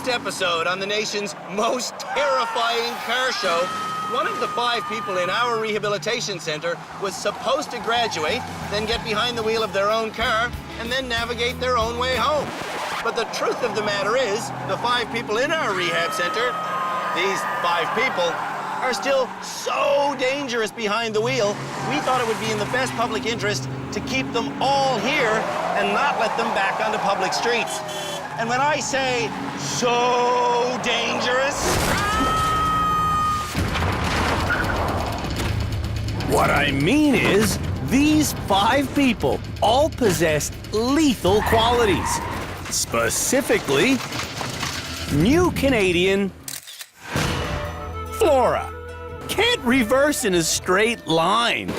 episode on the nation's most terrifying car show, one of the 5 people in our rehabilitation center was supposed to graduate, then get behind the wheel of their own car, and then navigate their own way home. But the truth of the matter is, the 5 people in our rehab center, these 5 people, are still so dangerous behind the wheel, we thought it would be in the best public interest to keep them all here and not let them back onto public streets. And when I say so dangerous, what I mean is, these 5 people all possess lethal qualities. Specifically, New Canadian Flora. Can't reverse in a straight line.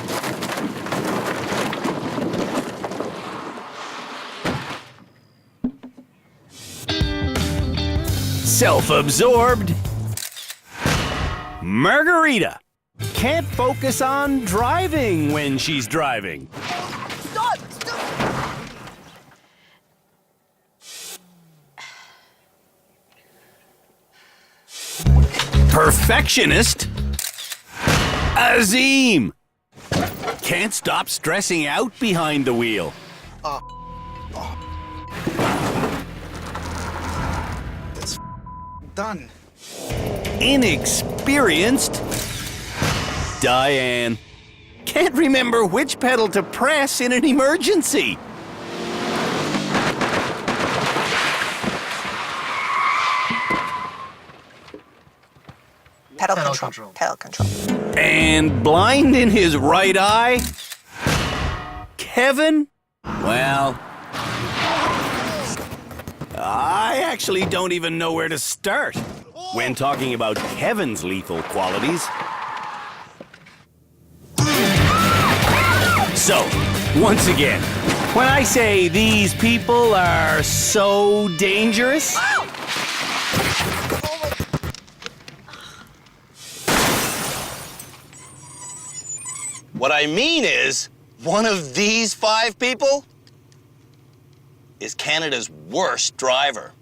Self-absorbed Margarita. Can't focus on driving when she's driving. Stop! Stop! Perfectionist Azim. Can't stop stressing out behind the wheel. That's done. Inexperienced Diane. Can't remember which pedal to press in an emergency. Pedal control. Pedal control. And blind in his right eye? Kevin? Well, I actually don't even know where to start when talking about Kevin's lethal qualities. So, once again, when I say these people are so dangerous, what I mean is, one of these 5 people is Canada's worst driver.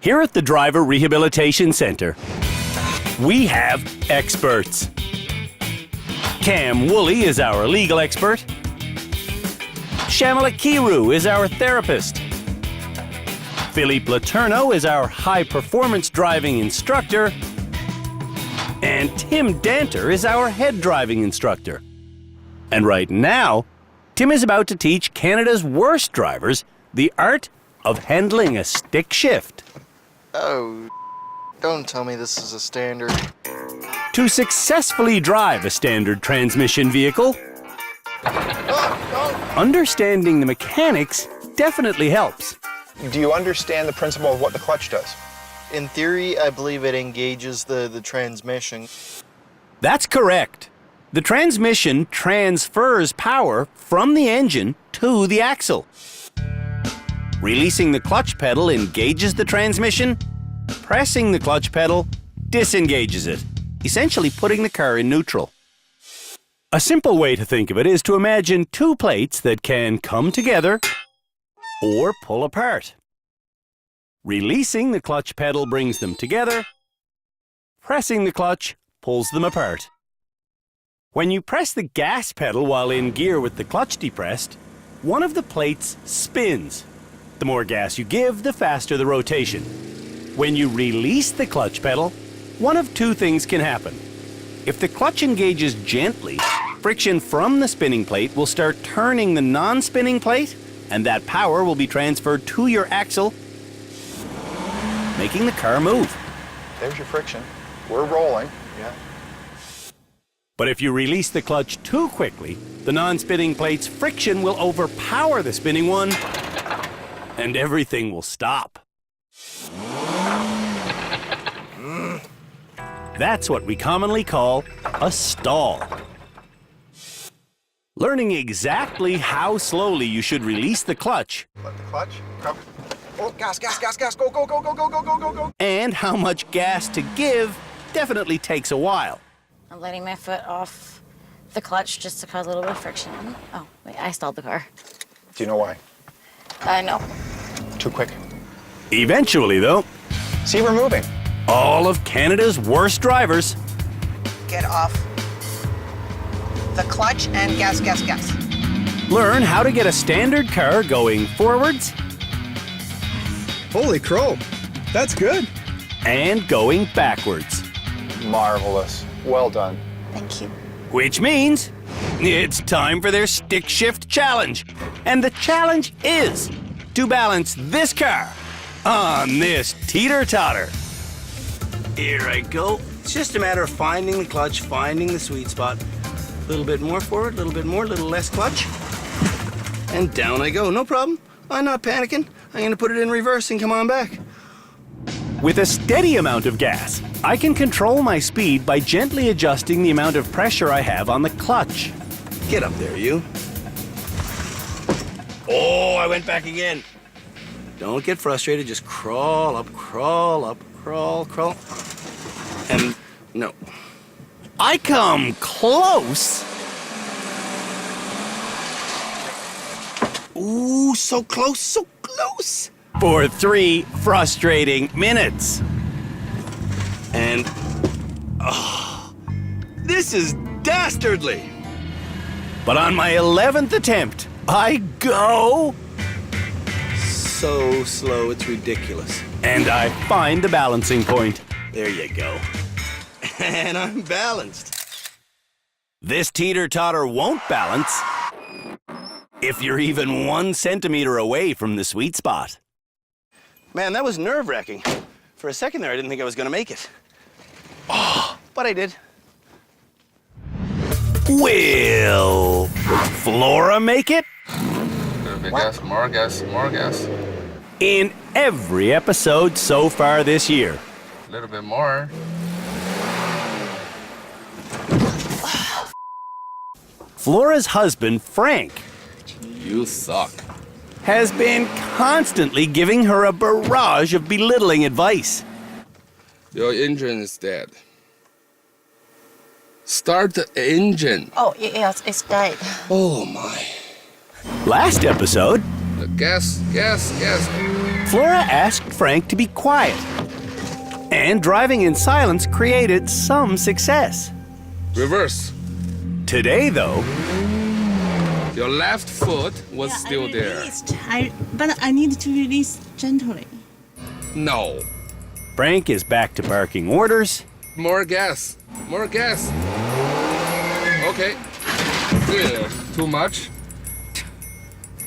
here at the Driver Rehabilitation Center, we have experts. Cam Woolley is our legal expert. Shamala Kiru is our therapist. Philippe Laterno is our high-performance driving instructor. And Tim Danter is our head driving instructor. And right now, Tim is about to teach Canada's worst drivers the art of handling a stick shift. Oh, don't tell me this is a standard. To successfully drive a standard transmission vehicle, understanding the mechanics definitely helps. Do you understand the principle of what the clutch does? In theory, I believe it engages the transmission. That's correct. The transmission transfers power from the engine to the axle. Releasing the clutch pedal engages the transmission. Pressing the clutch pedal disengages it, essentially putting the car in neutral. A simple way to think of it is to imagine two plates that can come together or pull apart. Releasing the clutch pedal brings them together. Pressing the clutch pulls them apart. When you press the gas pedal while in gear with the clutch depressed, one of the plates spins. The more gas you give, the faster the rotation. When you release the clutch pedal, one of two things can happen. If the clutch engages gently, friction from the spinning plate will start turning the non-spinning plate, and that power will be transferred to your axle, making the car move. There's your friction. We're rolling. Yeah. But if you release the clutch too quickly, the non-spinning plate's friction will overpower the spinning one, and everything will stop. That's what we commonly call a stall. Learning exactly how slowly you should release the clutch Let the clutch come. Oh, gas, gas, gas, gas. Go, go, go, go, go, go, go, go, go. and how much gas to give definitely takes a while. I'm letting my foot off the clutch just to cause a little bit of friction. Oh, wait, I stalled the car. Do you know why? No. Too quick. Eventually, though, See, we're moving. all of Canada's worst drivers Get off the clutch and gas, gas, gas. learn how to get a standard car going forwards Holy crow. That's good. and going backwards. Marvelous. Well done. Thank you. Which means it's time for their stick shift challenge. And the challenge is to balance this car on this teeter-totter. Here I go. It's just a matter of finding the clutch, finding the sweet spot. A little bit more forward, a little bit more, a little less clutch. And down I go, no problem. I'm not panicking. I'm gonna put it in reverse and come on back. With a steady amount of gas, I can control my speed by gently adjusting the amount of pressure I have on the clutch. Get up there, you. Oh, I went back again. Don't get frustrated, just crawl up, crawl, crawl. And no. I come close. Ooh, so close, so close. For 3 frustrating minutes. And, oh, this is dastardly. But on my 11th attempt, I go, So slow, it's ridiculous. and I find the balancing point. There you go. And I'm balanced. This teeter-totter won't balance if you're even 1 centimeter away from the sweet spot. Man, that was nerve-wracking. For a second there, I didn't think I was gonna make it. Oh, but I did. Will Flora make it? Gas, more gas, more gas. In every episode so far this year. A little bit more. Flora's husband, Frank, You suck. has been constantly giving her a barrage of belittling advice. Your engine is dead. Start the engine. Oh, yes, it's died. Oh my. Last episode, The gas. Flora asked Frank to be quiet. And driving in silence created some success. Reverse. Today, though, Your left foot was still there. But I need to release gently. No. Frank is back to barking orders. More gas. More gas. Okay. Yeah. Too much.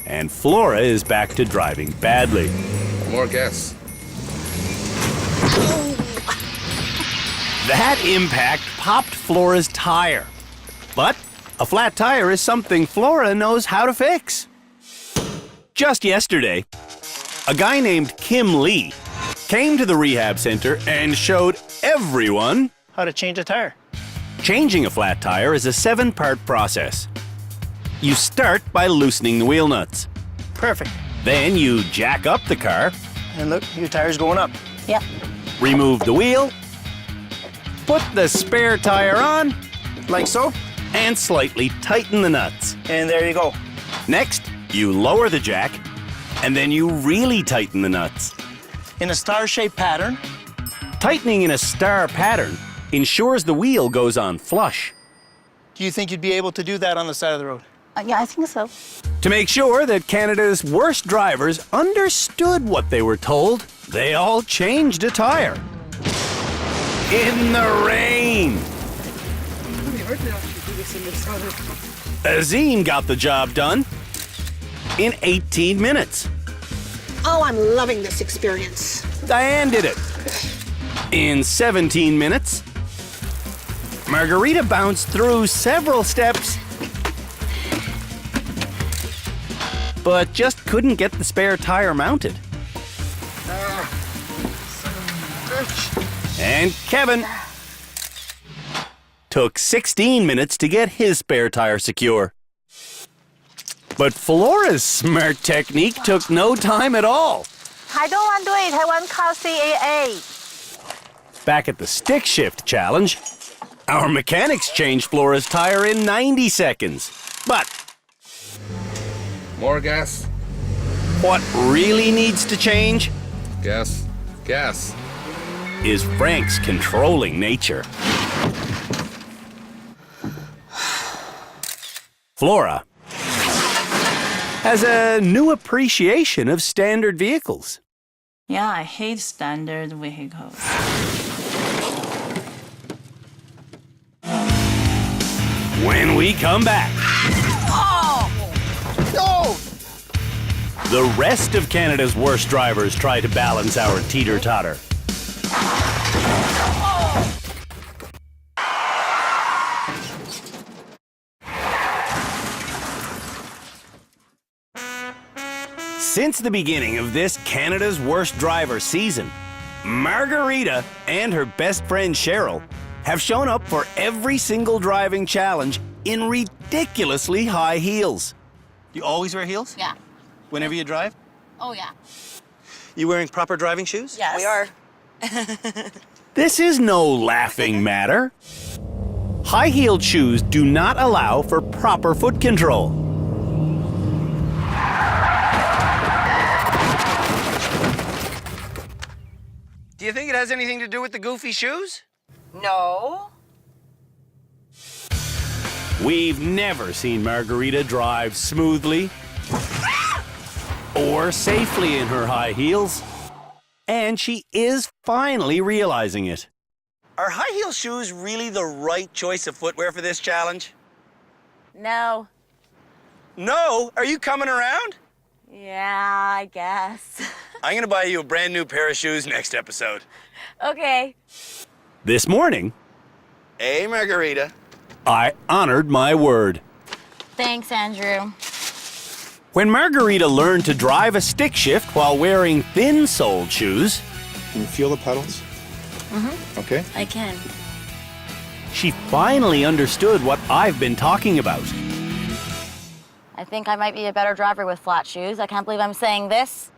And Flora is back to driving badly. More gas. That impact popped Flora's tire. But a flat tire is something Flora knows how to fix. Just yesterday, a guy named Kim Lee came to the rehab center and showed everyone how to change a tire. changing a flat tire is a 7-part process. You start by loosening the wheel nuts. Perfect. Then you jack up the car, And look, your tire's going up. Yeah. remove the wheel, put the spare tire on, Like so. and slightly tighten the nuts. And there you go. Next, you lower the jack, and then you really tighten the nuts. In a star-shaped pattern. Tightening in a star pattern ensures the wheel goes on flush. Do you think you'd be able to do that on the side of the road? Yeah, I think so. To make sure that Canada's worst drivers understood what they were told, they all changed a tire. In the rain. Azim got the job done in 18 minutes. Oh, I'm loving this experience. Diane did it in 17 minutes. Margarita bounced through several steps, but just couldn't get the spare tire mounted. And Kevin took 16 minutes to get his spare tire secure. But Flora's smart technique took no time at all. I don't want to do it. I want to call CAA. Back at the stick shift challenge, our mechanics changed Flora's tire in 90 seconds. But More gas. what really needs to change Gas. Gas. is Frank's controlling nature. Flora has a new appreciation of standard vehicles. Yeah, I hate standard vehicles. When we come back, the rest of Canada's worst drivers try to balance our teeter-totter. Since the beginning of this Canada's Worst Driver season, Margarita and her best friend Cheryl have shown up for every single driving challenge in ridiculously high heels. You always wear heels? Yeah. Whenever you drive? Oh, yeah. You wearing proper driving shoes? Yes. We are. This is no laughing matter. High-heeled shoes do not allow for proper foot control. Do you think it has anything to do with the goofy shoes? No. We've never seen Margarita drive smoothly or safely in her high heels. And she is finally realizing it. Are high heel shoes really the right choice of footwear for this challenge? No. No? Are you coming around? Yeah, I guess. I'm gonna buy you a brand new pair of shoes next episode. Okay. This morning, Hey, Margarita. I honored my word. Thanks, Andrew. When Margarita learned to drive a stick shift while wearing thin-soled shoes, Can you feel the pedals? Mm-hmm. Okay. I can. she finally understood what I've been talking about. I think I might be a better driver with flat shoes. I can't believe I'm saying this.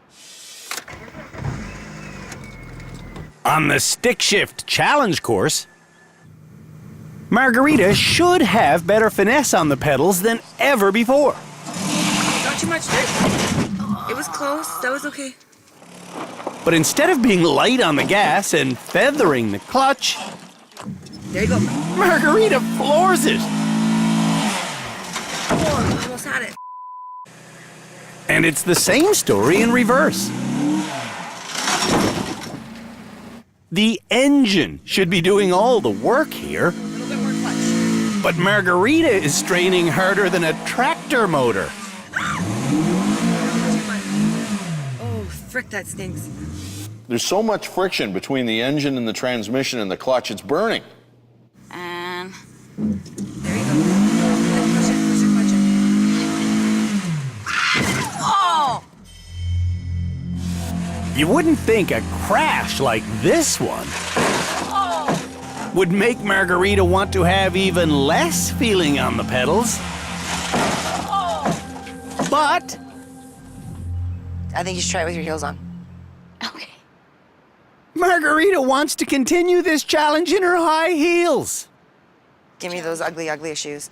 On the stick shift challenge course, Margarita should have better finesse on the pedals than ever before. Not too much. It was close. That was okay. But instead of being light on the gas and feathering the clutch, There you go. Margarita floors it. Oh, almost had it. And it's the same story in reverse. The engine should be doing all the work here, A little bit more clutch. but Margarita is straining harder than a tractor motor. Oh, frick, that stinks. There's so much friction between the engine and the transmission and the clutch, it's burning. And There you go. Push it, push it, push it. Oh! You wouldn't think a crash like this one would make Margarita want to have even less feeling on the pedals. But I think you should try it with your heels on. okay. Margarita wants to continue this challenge in her high heels. Give me those ugly, ugly shoes.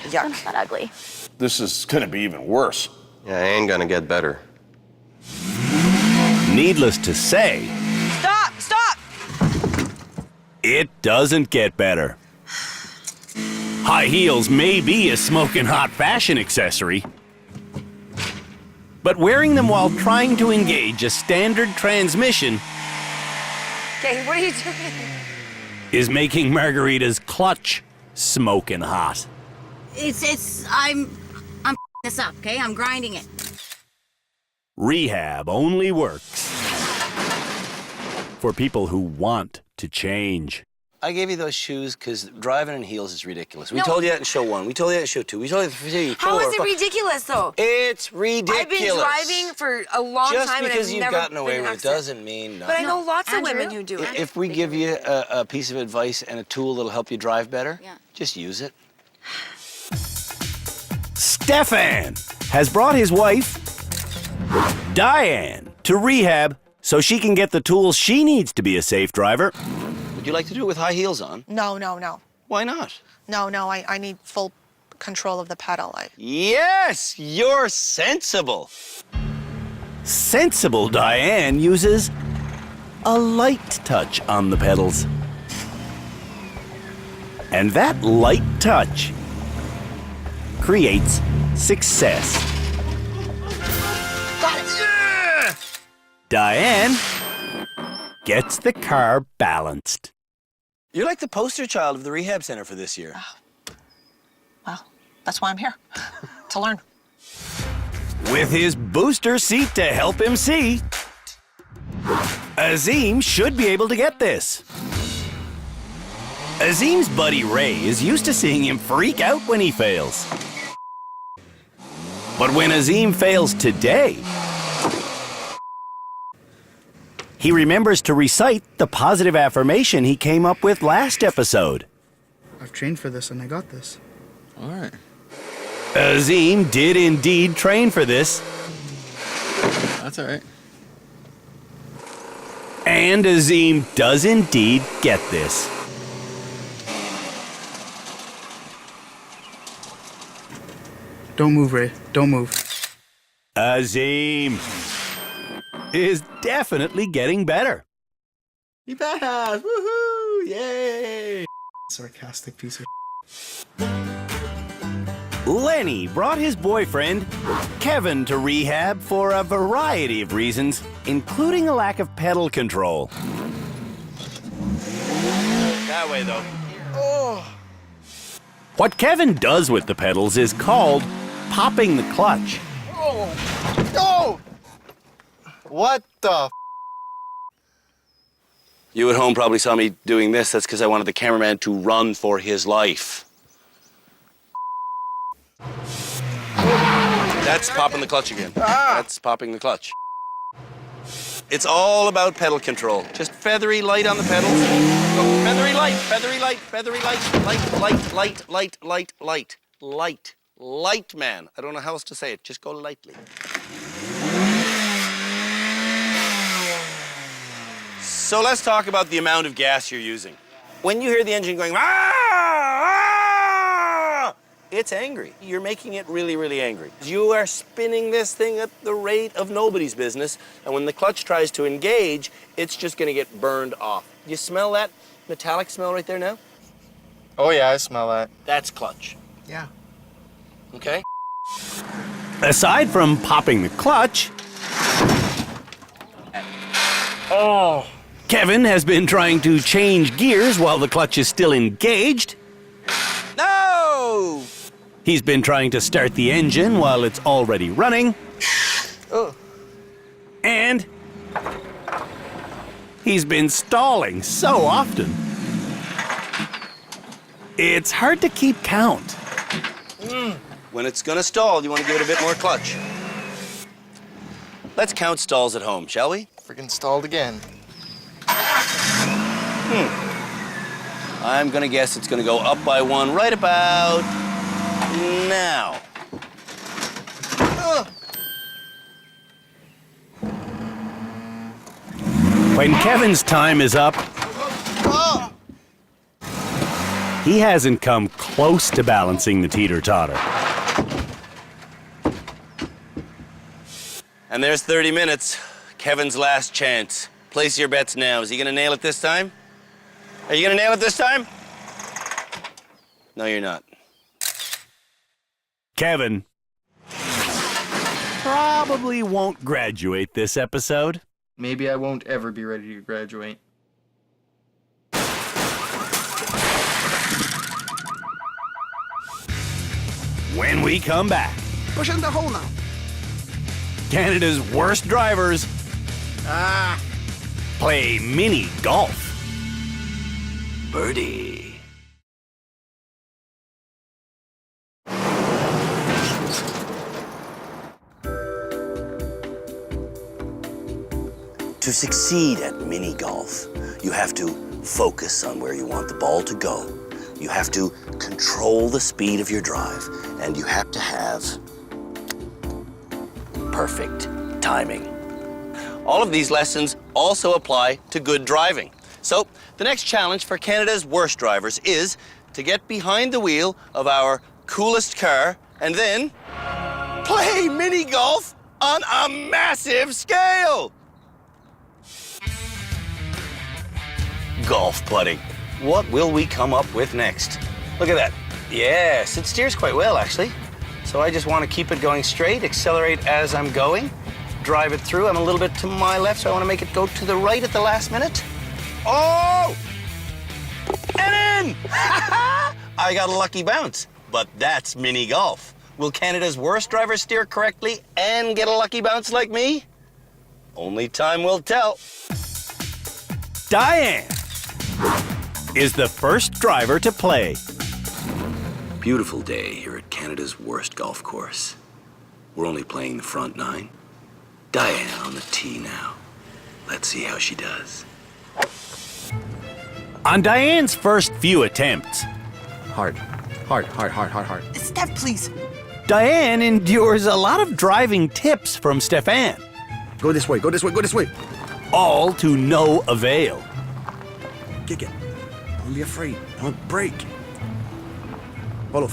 They're Yuck. not that ugly. This is gonna be even worse. Yeah, it ain't gonna get better. Needless to say, Stop! Stop! it doesn't get better. High heels may be a smoking hot fashion accessory, but wearing them while trying to engage a standard transmission Okay, what are you doing? is making Margarita's clutch smoking hot. I'm this up, okay? I'm grinding it. Rehab only works for people who want to change. I gave you those shoes because driving in heels is ridiculous. We told you that in show 1. We told you that in show 2. We told you that in 3, 4, How is it 5. ridiculous, though? It's ridiculous. I've been driving for a long Just time and I've because you've never gotten away been in with an it accident. doesn't mean nothing. But I know lots of Andrew? women who do it. If we give you a piece of advice and a tool that'll help you drive better, just use it. Stefan has brought his wife, Diane, to rehab so she can get the tools she needs to be a safe driver. Would you like to do it with high heels on? No, no, no. Why not? No, I need full control of the pedal. Yes, you're sensible. Sensible Diane uses a light touch on the pedals. And that light touch creates success. Got it. Yeah! Diane gets the car balanced. You're like the poster child of the rehab center for this year. Well, that's why I'm here, to learn. With his booster seat to help him see, Azim should be able to get this. Azim's buddy Ray is used to seeing him freak out when he fails. But when Azim fails today, he remembers to recite the positive affirmation he came up with last episode. I've trained for this and I got this. All right. Azim did indeed train for this. That's all right. And Azim does indeed get this. Don't move, Ray. Don't move. Azim is definitely getting better. He passed! Woohoo! Yay! Sarcastic piece of Lenny brought his boyfriend, Kevin, to rehab for a variety of reasons, including a lack of pedal control. That way, though. What Kevin does with the pedals is called popping the clutch. Oh! What the? You at home probably saw me doing this. That's because I wanted the cameraman to run for his life. That's popping the clutch again. That's popping the clutch. It's all about pedal control. Just feathery light on the pedals. Go feathery light, feathery light, feathery light, light, man. I don't know how else to say it. Just go lightly. So let's talk about the amount of gas you're using. When you hear the engine going, it's angry. You're making it really, really angry. You are spinning this thing at the rate of nobody's business, and when the clutch tries to engage, it's just gonna get burned off. You smell that metallic smell right there now? Oh yeah, I smell that. That's clutch. Yeah. Okay? Aside from popping the clutch, Kevin has been trying to change gears while the clutch is still engaged. No! He's been trying to start the engine while it's already running. And he's been stalling so often. It's hard to keep count. When it's gonna stall, you wanna give it a bit more clutch. Let's count stalls at home, shall we? Freaking stalled again. I'm gonna guess it's gonna go up by 1 right about now. When Kevin's time is up, he hasn't come close to balancing the teeter-totter. And there's 30 minutes. Kevin's last chance. Place your bets now. Is he gonna nail it this time? Are you gonna nail it this time? No, you're not. Kevin probably won't graduate this episode. Maybe I won't ever be ready to graduate. When we come back, Push in the hole now. Canada's worst drivers play mini golf. Birdie. To succeed at mini golf, you have to focus on where you want the ball to go. You have to control the speed of your drive, and you have to have perfect timing. All of these lessons also apply to good driving. So the next challenge for Canada's worst drivers is to get behind the wheel of our coolest car and then play mini golf on a massive scale. Golf putting. What will we come up with next? Look at that. Yes, it steers quite well, actually. So I just want to keep it going straight, accelerate as I'm going, drive it through. I'm a little bit to my left, so I want to make it go to the right at the last minute. Oh! And in! I got a lucky bounce, but that's mini golf. Will Canada's worst driver steer correctly and get a lucky bounce like me? Only time will tell. Diane is the first driver to play. Beautiful day here at Canada's worst golf course. We're only playing the front nine. Diane on the tee now. Let's see how she does. On Diane's first few attempts, Hard. Steph, please. Diane endures a lot of driving tips from Stefan, Go this way, go this way, go this way. all to no avail. Kick it. Don't be afraid. Don't break. Follow.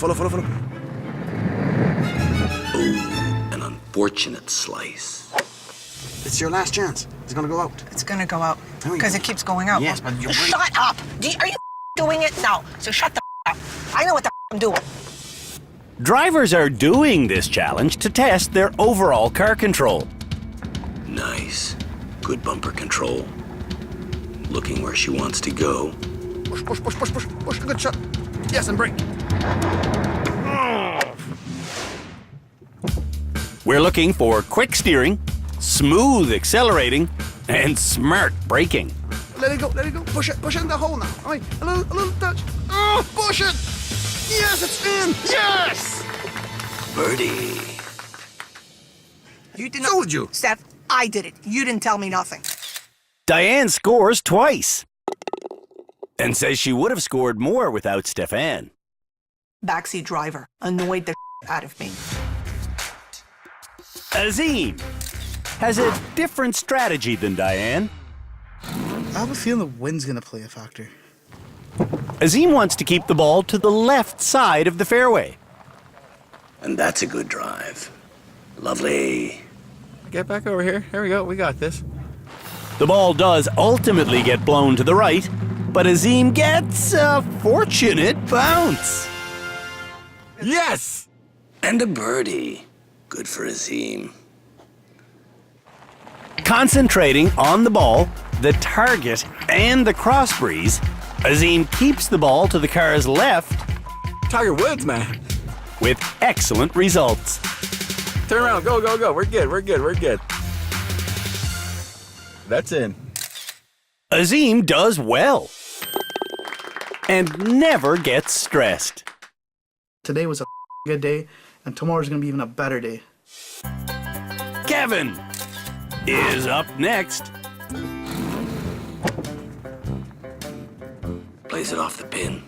Oh, an unfortunate slice. It's your last chance. It's gonna go out. It's gonna go out There we because go. it keeps going out. Yes, but you're right. Shut up! Are you doing it? No. So shut the up. I know what the I'm doing. Drivers are doing this challenge to test their overall car control. Nice. Good bumper control. Looking where she wants to go. Push. Good shot. Yes, and break. We're looking for quick steering, smooth accelerating, and smart braking. Let it go. Push it in the hole now. All right, a little touch. Oh, push it. Yes, it's in. Yes. Birdie. You didn't. Told you. Steph, I did it. You didn't tell me nothing. Diane scores twice and says she would have scored more without Stefan. Backseat driver annoyed the out of me. Azim has a different strategy than Diane. I have a feeling the wind's gonna play a factor. Azim wants to keep the ball to the left side of the fairway. And that's a good drive. Lovely. Get back over here. Here we go. We got this. The ball does ultimately get blown to the right, but Azim gets a fortunate bounce. Yes! And a birdie. Good for Azim. Concentrating on the ball, the target, and the cross breeze, Azim keeps the ball to the car's left Tiger Woods, man. with excellent results. Turn around. Go. We're good. That's in. Azim does well and never gets stressed. Today was a good day, and tomorrow's gonna be even a better day. Kevin is up next. Plays it off the pin.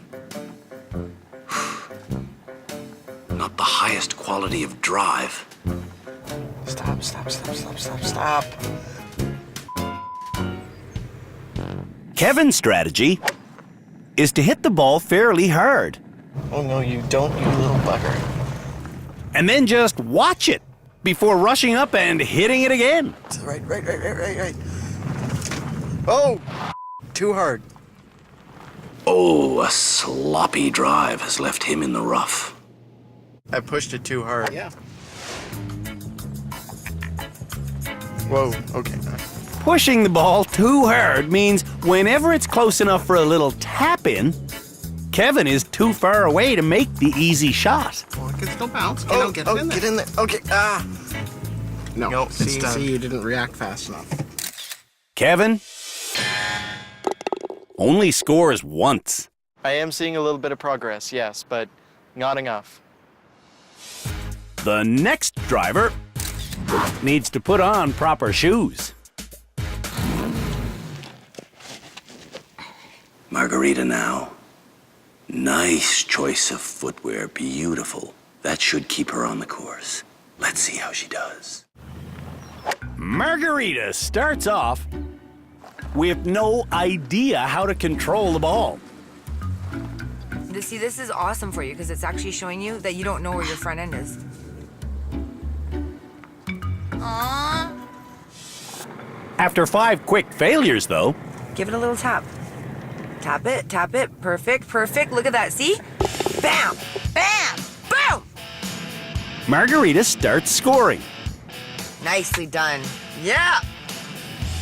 Not the highest quality of drive. Stop. Kevin's strategy is to hit the ball fairly hard Oh no, you don't, you little bugger. and then just watch it before rushing up and hitting it again. Right. Oh, too hard. Oh, a sloppy drive has left him in the rough. I pushed it too hard. Yeah. Whoa, okay. Pushing the ball too hard means whenever it's close enough for a little tap in, Kevin is too far away to make the easy shot. Well, it can still bounce. Get in there. Okay, No, see, you didn't react fast enough. Kevin only scores once. I am seeing a little bit of progress, yes, but not enough. The next driver needs to put on proper shoes. Margarita now. Nice choice of footwear, beautiful. That should keep her on the course. Let's see how she does. Margarita starts off with no idea how to control the ball. See, this is awesome for you because it's actually showing you that you don't know where your front end is. Aww. After 5 quick failures, though, Give it a little tap. Tap it, tap it. Perfect, perfect. Look at that, see? Bam! Bam! Boom! Margarita starts scoring. Nicely done. Yeah!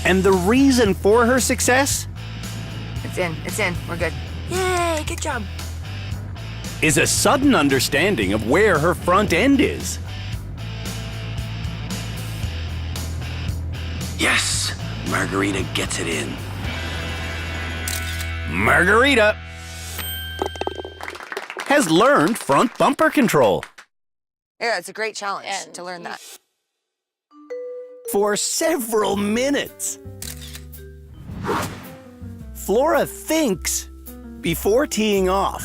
And the reason for her success It's in, it's in. We're good. Yay, good job. is a sudden understanding of where her front end is. Yes, Margarita gets it in. Margarita has learned front bumper control. Yeah, it's a great challenge to learn that. For several minutes. Flora thinks before teeing off.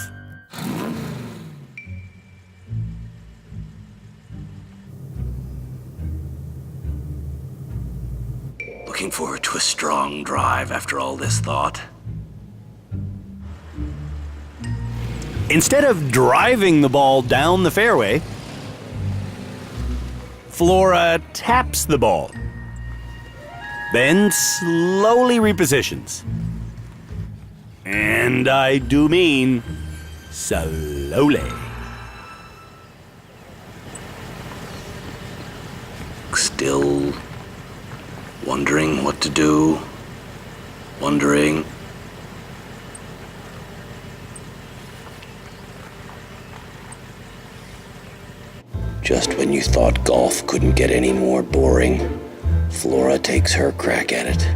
Looking forward to a strong drive after all this thought. Instead of driving the ball down the fairway, Flora taps the ball, then slowly repositions. And I do mean slowly. Still wondering what to do. Wondering. Just when you thought golf couldn't get any more boring, Flora takes her crack at it.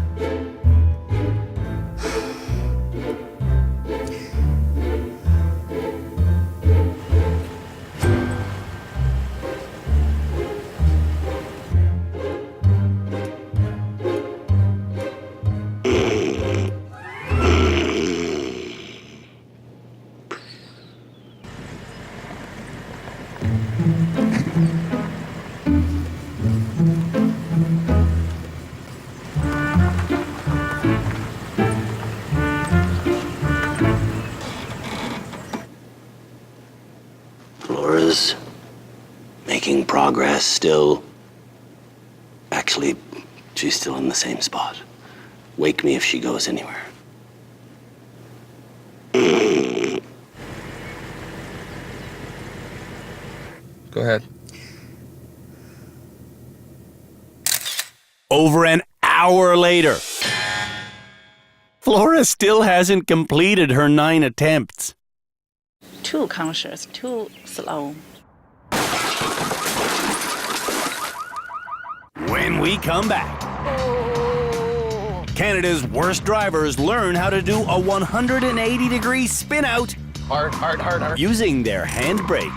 Flora's making progress still. Actually, she's still in the same spot. Wake me if she goes anywhere. Go ahead. Over an hour later, Flora still hasn't completed her 9 attempts. Too conscious, too slow. When we come back, Canada's worst drivers learn how to do a 180-degree spin out Hard, hard, hard, hard. using their handbrake.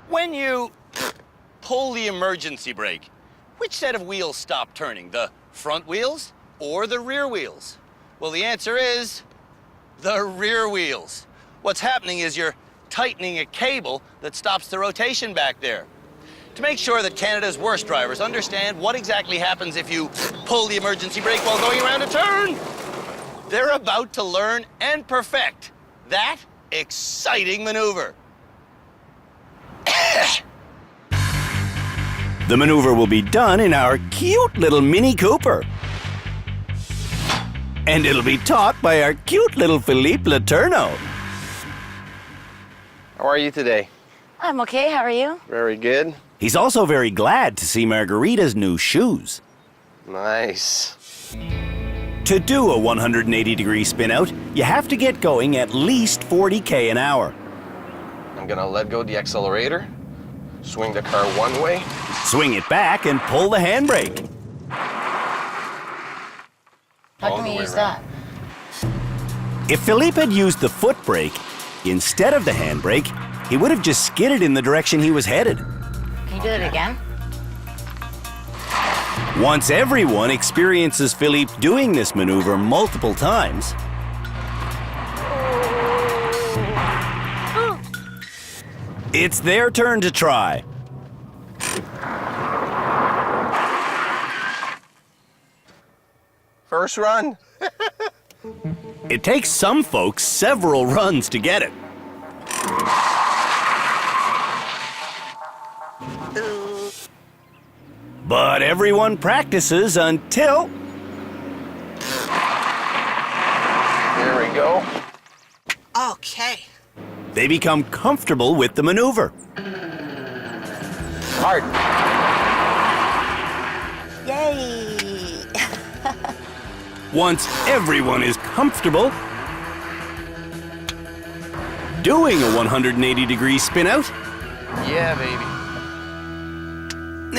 When you pull the emergency brake, which set of wheels stop turning? The front wheels or the rear wheels? Well, the answer is the rear wheels. What's happening is you're tightening a cable that stops the rotation back there. To make sure that Canada's worst drivers understand what exactly happens if you pull the emergency brake while going around a turn, they're about to learn and perfect that exciting maneuver. The maneuver will be done in our cute little Mini Cooper. And it'll be taught by our cute little Philippe Letourneau. How are you today? I'm okay. How are you? Very good. He's also very glad to see Margarita's new shoes. Nice. To do a 180-degree spin out, you have to get going at least 40 km an hour. I'm gonna let go the accelerator. Swing the car one way. Swing it back and pull the handbrake. How can we use that? If Philippe had used the foot brake instead of the handbrake, he would have just skidded in the direction he was headed. Can you do it again? Once everyone experiences Philippe doing this maneuver multiple times, it's their turn to try. First run. It takes some folks several runs to get it. But everyone practices until... There we go. Okay. they become comfortable with the maneuver. Hard. Yay! Once everyone is comfortable, doing a 180-degree spin out, Yeah, baby.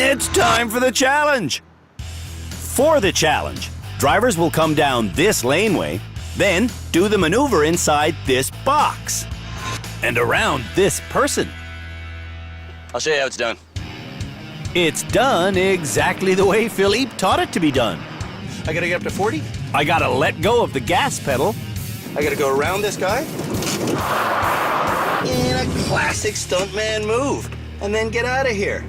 it's time for the challenge. For the challenge, drivers will come down this laneway, then do the maneuver inside this box and around this person. I'll show you how it's done. It's done exactly the way Philippe taught it to be done. I gotta get up to 40. I gotta let go of the gas pedal. I gotta go around this guy in a classic stuntman move, and then get out of here.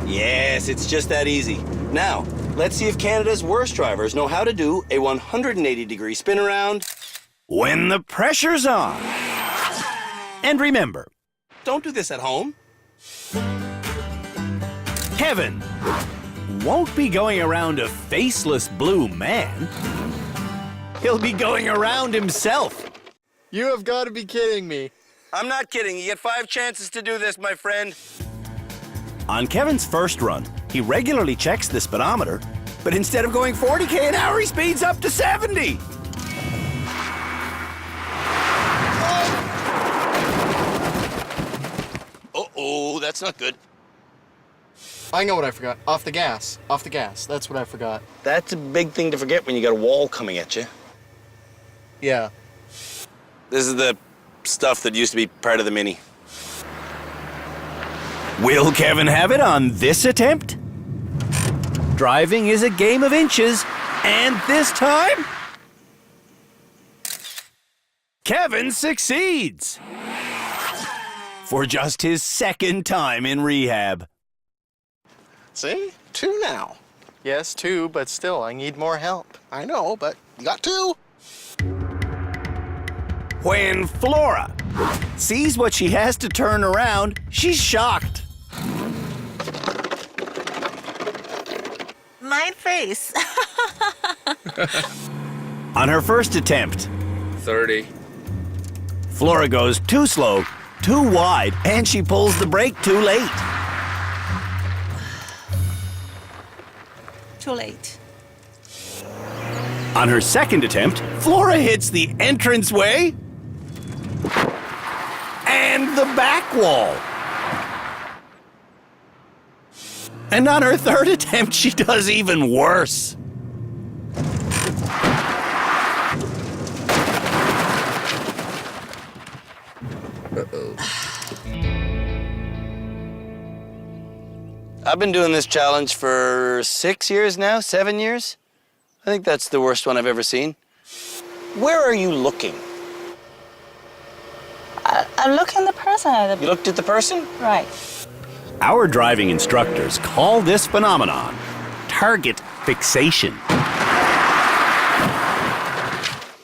Yes, it's just that easy. Now, let's see if Canada's worst drivers know how to do a 180-degree spin around when the pressure's on. And remember, don't do this at home. Kevin won't be going around a faceless blue man. He'll be going around himself. You have got to be kidding me. I'm not kidding. You get 5 chances to do this, my friend. On Kevin's first run, he regularly checks the speedometer, but instead of going 40k an hour, he speeds up to 70. Uh-oh, that's not good. I know what I forgot. Off the gas. Off the gas. That's what I forgot. That's a big thing to forget when you got a wall coming at you. Yeah. This is the stuff that used to be part of the Mini. Will Kevin have it on this attempt? Driving is a game of inches, and this time, Kevin succeeds for just his second time in rehab. See? 2 now. Yes, 2, but still, I need more help. I know, but you got 2. When Flora sees what she has to turn around, she's shocked. My face. On her first attempt, 30. Flora goes too slow, too wide, and she pulls the brake too late. Too late. On her second attempt, Flora hits the entranceway and the back wall. And on her third attempt, she does even worse. I've been doing this challenge for 6 years now, 7 years. I think that's the worst one I've ever seen. Where are you looking? I'm looking at the person. You looked at the person? Right. Our driving instructors call this phenomenon target fixation.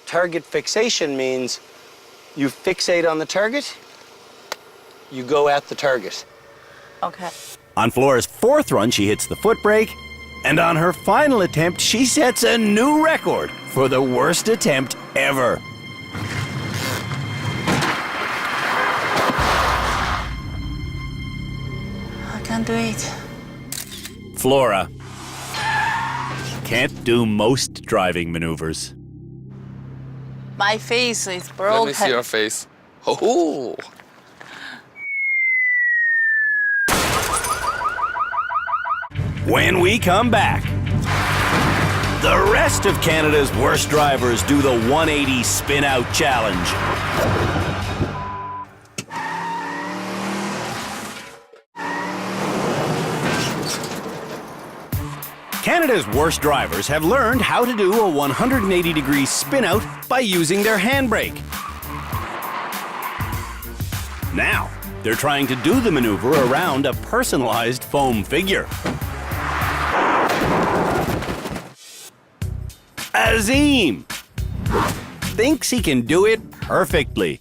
Target fixation means you fixate on the target, you go at the target. Okay. On Flora's fourth run, she hits the foot brake, and on her final attempt, she sets a new record for the worst attempt ever. I can't do it. Flora can't do most driving maneuvers. My face is broken. Let me see your face. Oh. When we come back, the rest of Canada's worst drivers do the 180 spin out challenge. Canada's worst drivers have learned how to do a 180-degree spin out by using their handbrake. Now, they're trying to do the maneuver around a personalized foam figure. Azim thinks he can do it perfectly.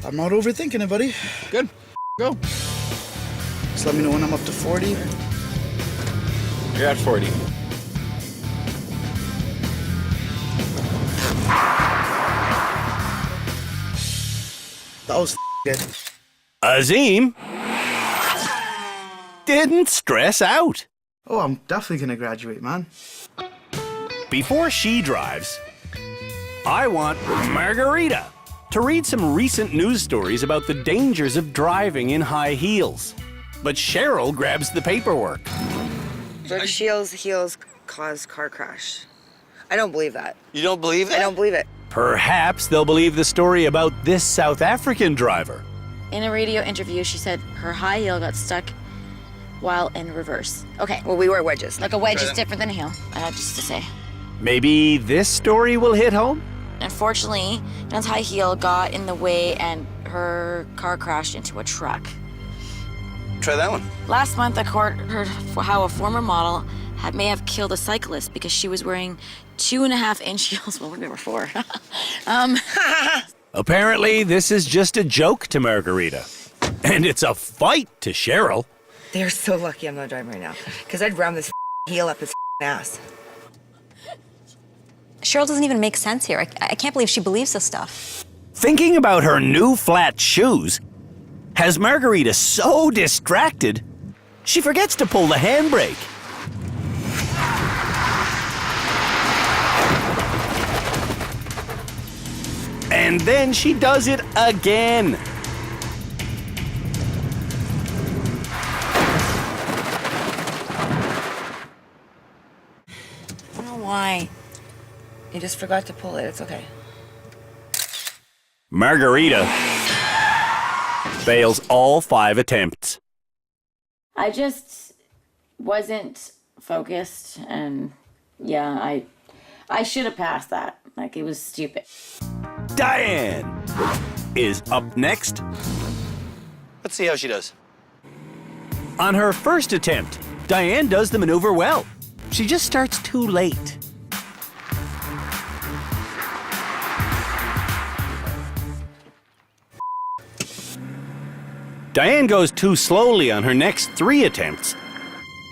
I'm not overthinking it, buddy. Good. Go. Just let me know when I'm up to 40. You're at 40. That was good. Azim didn't stress out. Oh, I'm definitely gonna graduate, man. Before she drives, I want Margarita to read some recent news stories about the dangers of driving in high heels. But Cheryl grabs the paperwork. Heels cause car crash. I don't believe that. You don't believe that? I don't believe it. Perhaps they'll believe the story about this South African driver. In a radio interview, she said her high heel got stuck while in reverse. Okay. Well, we wear wedges. Like a wedge is different than a heel, just to say. Maybe this story will hit home? Unfortunately, Dawn's high heel got in the way and her car crashed into a truck. Try that one. Last month, a court heard how a former model may have killed a cyclist because she was wearing 2.5-inch heels. Well, we were 4. Apparently, this is just a joke to Margarita. And it's a fight to Cheryl. They're so lucky I'm not driving right now, because I'd ram this heel up his ass. Cheryl doesn't even make sense here. I can't believe she believes this stuff. Thinking about her new flat shoes has Margarita so distracted, she forgets to pull the handbrake. And then she does it again. I don't know why. You just forgot to pull it. It's okay. Margarita fails all 5 attempts. I just wasn't focused, and yeah, I should have passed that. Like, it was stupid. Diane is up next. Let's see how she does. On her first attempt, Diane does the maneuver well. She just starts too late. Diane goes too slowly on her next 3 attempts.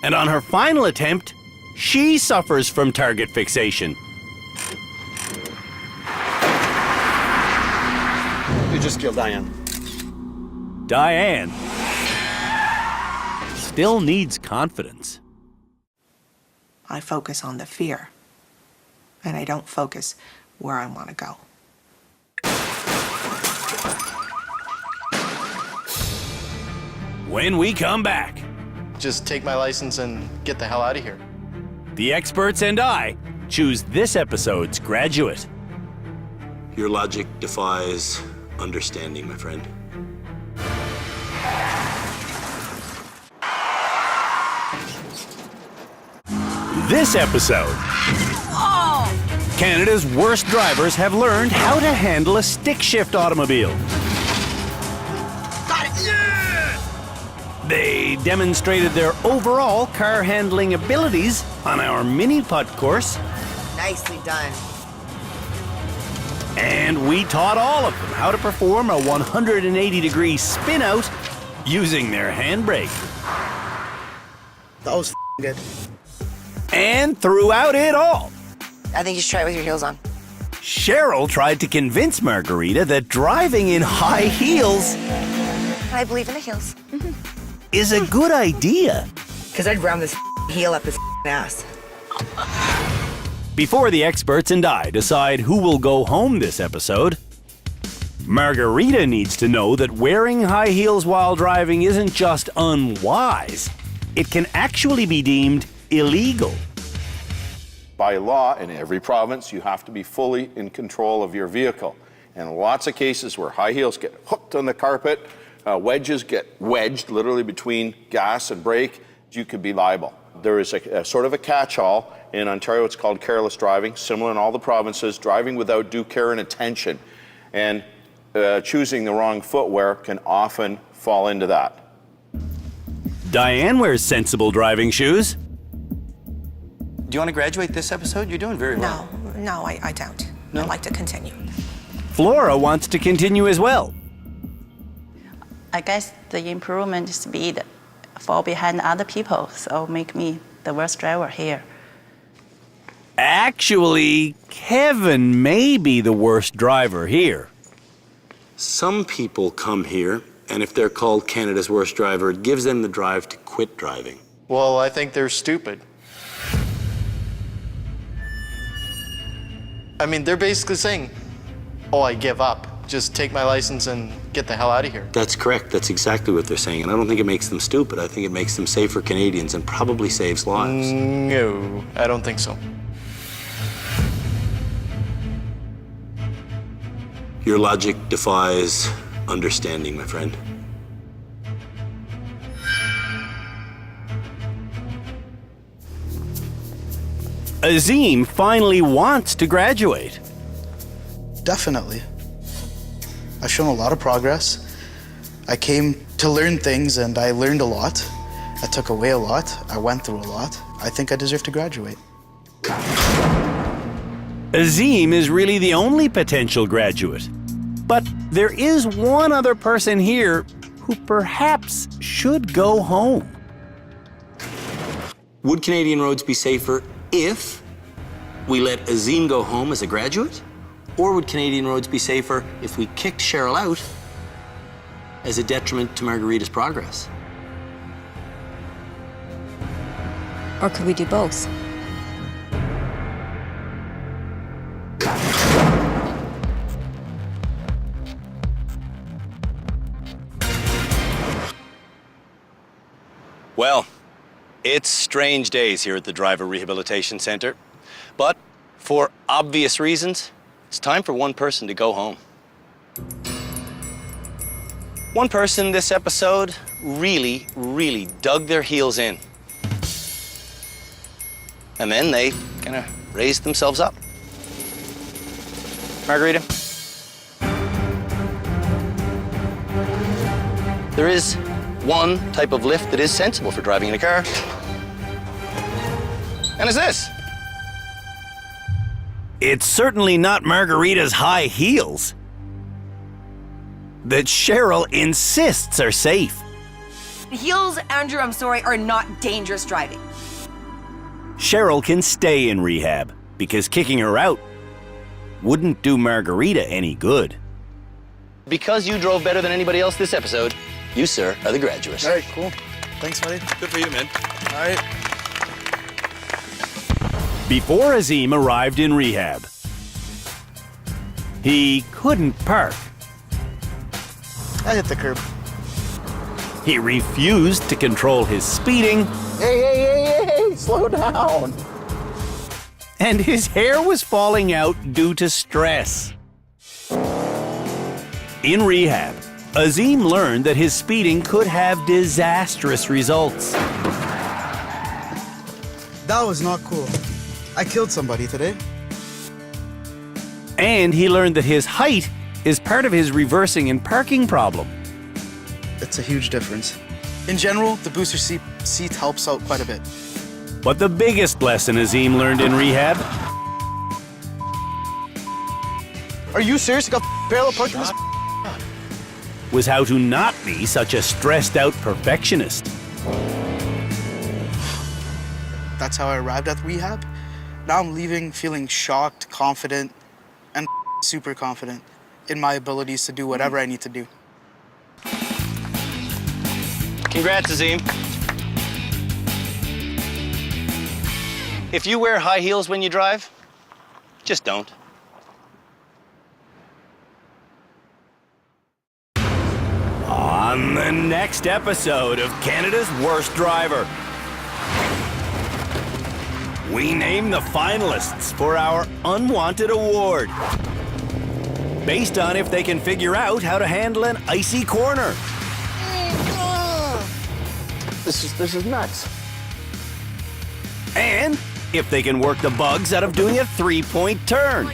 And on her final attempt, she suffers from target fixation. You just killed Diane. Diane still needs confidence. I focus on the fear, and I don't focus where I want to go. When we come back, Just take my license and get the hell out of here. the experts and I choose this episode's graduate. Your logic defies understanding, my friend. This episode, Canada's worst drivers have learned how to handle a stick shift automobile. Got it! They demonstrated their overall car handling abilities on our mini putt course, Nicely done. and we taught all of them how to perform a 180-degree spin out using their handbrake. That was good. And throughout it all, I think you should try it with your heels on. Cheryl tried to convince Margarita that driving in high heels I believe in the heels. is a good idea. Because I'd ram this heel up his ass. Before the experts and I decide who will go home this episode, Margarita needs to know that wearing high heels while driving isn't just unwise, it can actually be deemed illegal. By law, in every province, you have to be fully in control of your vehicle. And lots of cases where high heels get hooked on the carpet, wedges get wedged literally between gas and brake, you could be liable. There is a sort of a catch-all. In Ontario, it's called careless driving, similar in all the provinces, driving without due care and attention. And choosing the wrong footwear can often fall into that. Diane wears sensible driving shoes. Do you want to graduate this episode? You're doing very well. No, I don't. No? I'd like to continue. Flora wants to continue as well. I guess the improvement speed fall behind other people, so make me the worst driver here. Actually, Kevin may be the worst driver here. Some people come here, and if they're called Canada's worst driver, it gives them the drive to quit driving. Well, I think they're stupid. I mean, they're basically saying, oh, I give up. Just take my license and get the hell out of here. That's correct. That's exactly what they're saying. And I don't think it makes them stupid. I think it makes them safer Canadians and probably saves lives. No, I don't think so. Your logic defies understanding, my friend. Azim finally wants to graduate. Definitely. I've shown a lot of progress. I came to learn things and I learned a lot. I took away a lot. I went through a lot. I think I deserve to graduate. Azim is really the only potential graduate. But there is one other person here who perhaps should go home. Would Canadian roads be safer if we let Azim go home as a graduate? Or would Canadian roads be safer if we kicked Cheryl out as a detriment to Margarita's progress? Or could we do both? Well, it's strange days here at the Driver Rehabilitation Center. But for obvious reasons, it's time for one person to go home. One person this episode really, really dug their heels in. And then they kind of raised themselves up. Margarita? There is one type of lift that is sensible for driving in a car. And it's this. It's certainly not Margarita's high heels that Cheryl insists are safe. Heels, Andrew, I'm sorry, are not dangerous driving. Cheryl can stay in rehab because kicking her out wouldn't do Margarita any good. Because you drove better than anybody else this episode, you, sir, are the graduate. All right, cool. Thanks, buddy. Good for you, man. All right. Before Azim arrived in rehab, he couldn't park. I hit the curb. He refused to control his speeding. Hey, slow down. And his hair was falling out due to stress. In rehab, Azim learned that his speeding could have disastrous results. That was not cool. I killed somebody today. And he learned that his height is part of his reversing and parking problem. It's a huge difference. In general, the booster seat helps out quite a bit. But the biggest lesson Azim learned in rehab... Are you serious? You got parallel parking this? was how to not be such a stressed-out perfectionist. That's how I arrived at rehab. Now I'm leaving feeling shocked, confident, and super confident in my abilities to do whatever I need to do. Congrats, Azim. If you wear high heels when you drive, just don't. On the next episode of Canada's Worst Driver, We name the finalists for our Unwanted Award, based on if they can figure out how to handle an icy corner. This is nuts. And if they can work the bugs out of doing a three-point turn.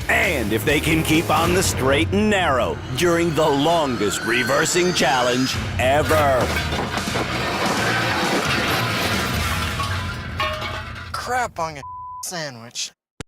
And if they can keep on the straight and narrow during the longest reversing challenge ever. Crap on your sandwich.